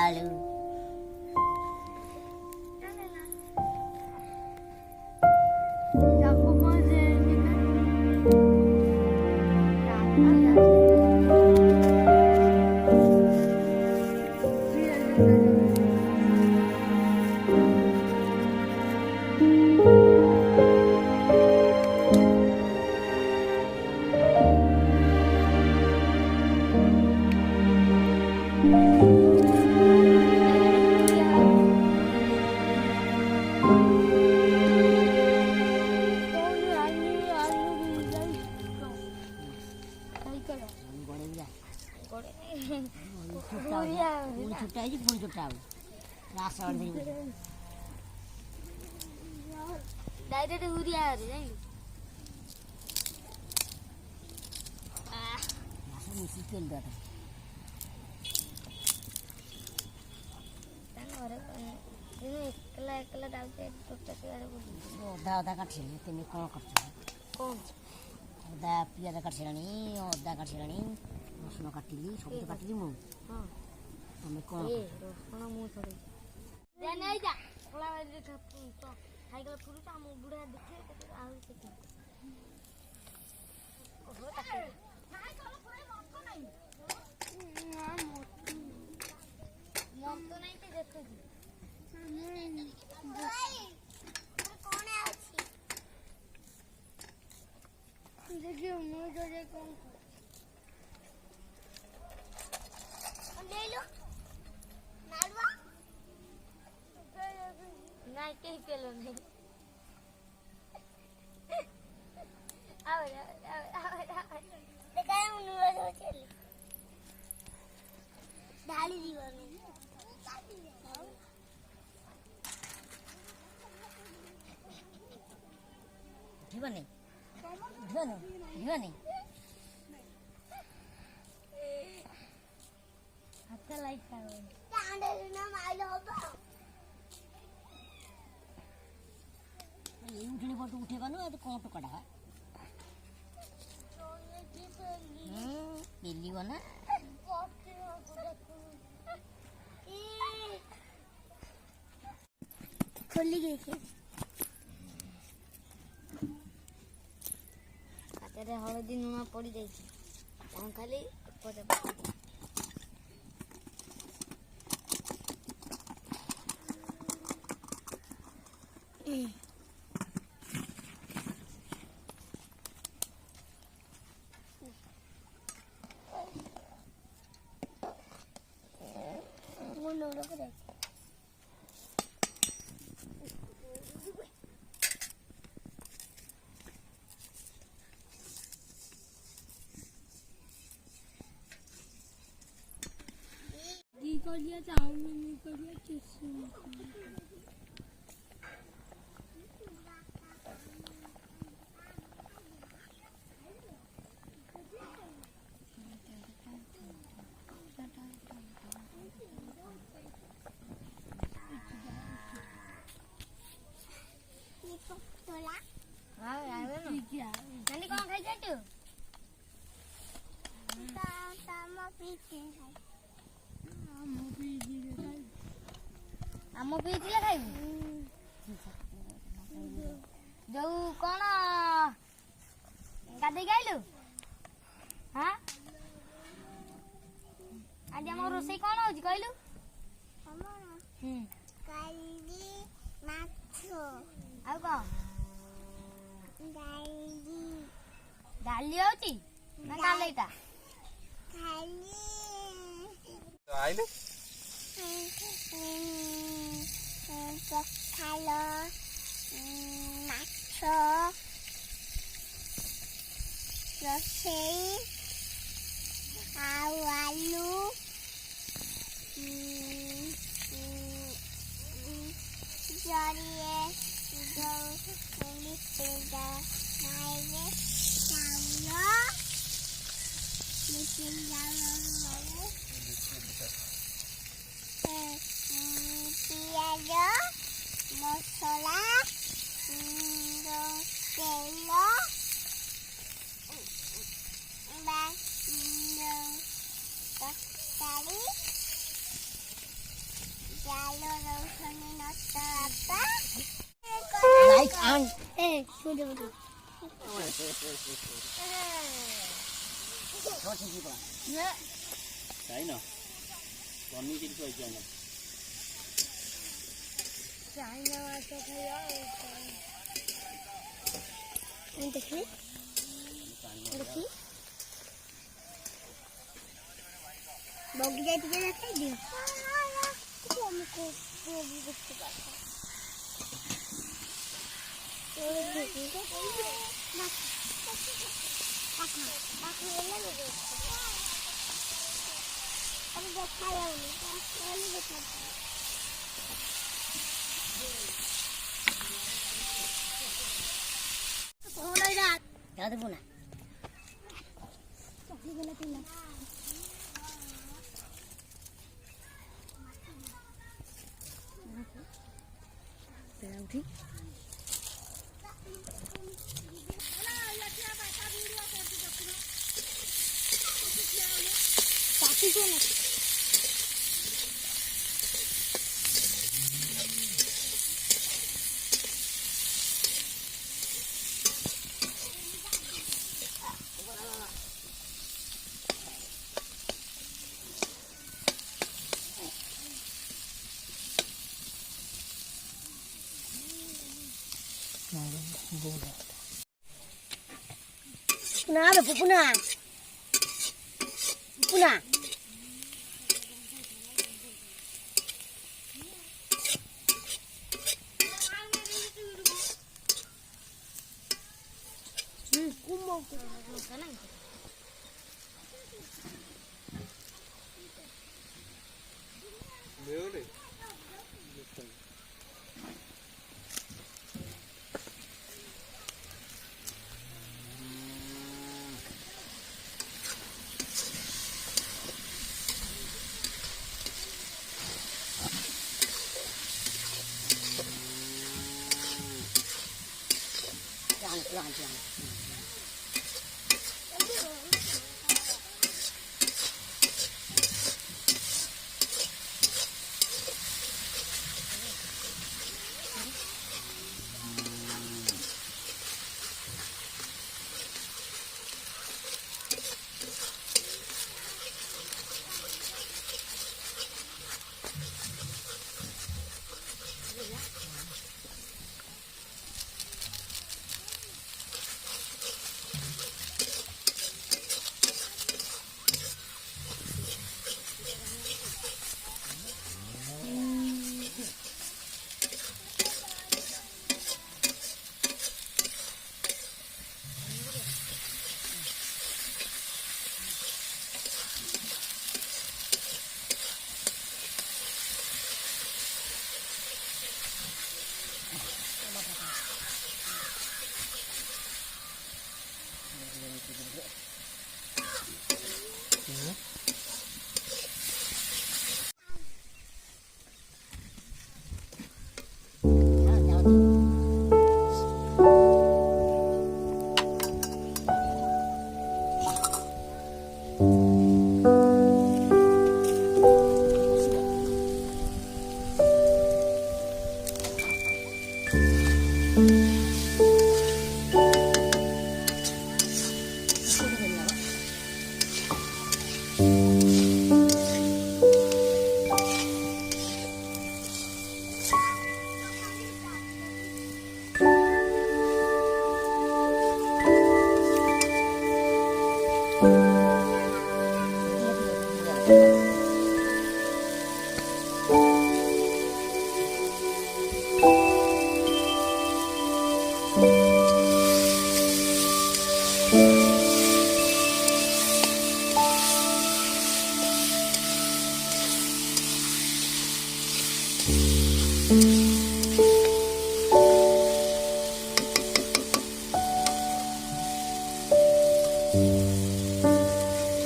आलू छुट्टा है पुणी छुट्टा रास्ता डायरेक्ट यूरिया अदा अदा काट तेम कौन कर अदा पिज काट अदा काट रसुण काटिली सब तो काटिली मु तुम कौन रसुण मुझे साइकेल पुरुष आम बुढ़ा देखे नहीं पेलो नहीं अच्छा लाइट उठने पर तो उठेगा ना तो कौन टुकड़ा है बिल्ली वो ना खोली गई थी हाथ में हलदी लुण पड़ जाए खाली करिया चाउमीन करिया टिश्यू नानी कौन खाई जाटू आम पीले खाइबू जो कौन गाधे आइलु हाँ आज आम रोसई कौन हो कहलु आउ कौन डाली होची ना कालेटा आइले पखाल माछ रोसई आलू जरिए पियाज मसला तेल तरकारी Halo, Rosani Nasta apa? লাইক আন Sudah betul. সঠিক কি বলা তাই না তনি কিন্তু হইছে না China atau kayak ini sih? Ini bagi jadi dia tadi. Aku mau ke buku Jangan debu na. Uthi. Puna apa puna? Puna. Kumau kanan. মেরে Jangan.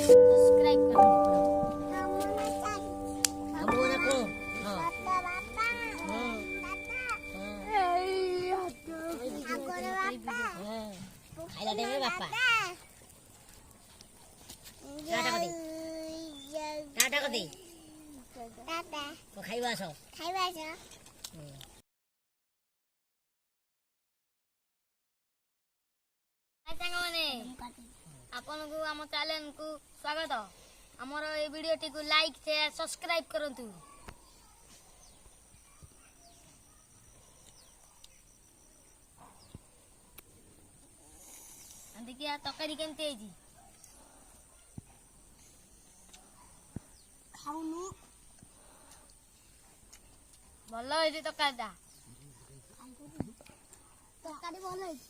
Subscribe kami. Kamu anakku. Ada dewe bapak. Kata kati. ବାପା ତ ଖାଇବା ଆସ ଖାଇବା ଆସ ସାଙ୍ଗମାନେ ଆପଣଙ୍କୁ ଆମ ଚ୍ୟାନେଲକୁ ସ୍ୱାଗତ। ଆମର এই ଭିଡିଓଟିକୁ ଲାଇକ୍ ସେୟାର ସବସ୍କ୍ରାଇବ କରନ୍ତୁ। ଦେଖିଆ ତରକାରୀ କେମିତି ହେଇଛି? ଖାଉନୁ ଭଲ ହେଇଛି ତରକାରୀଟା। ତରକାରୀ ଭଲ ହେଇଛି।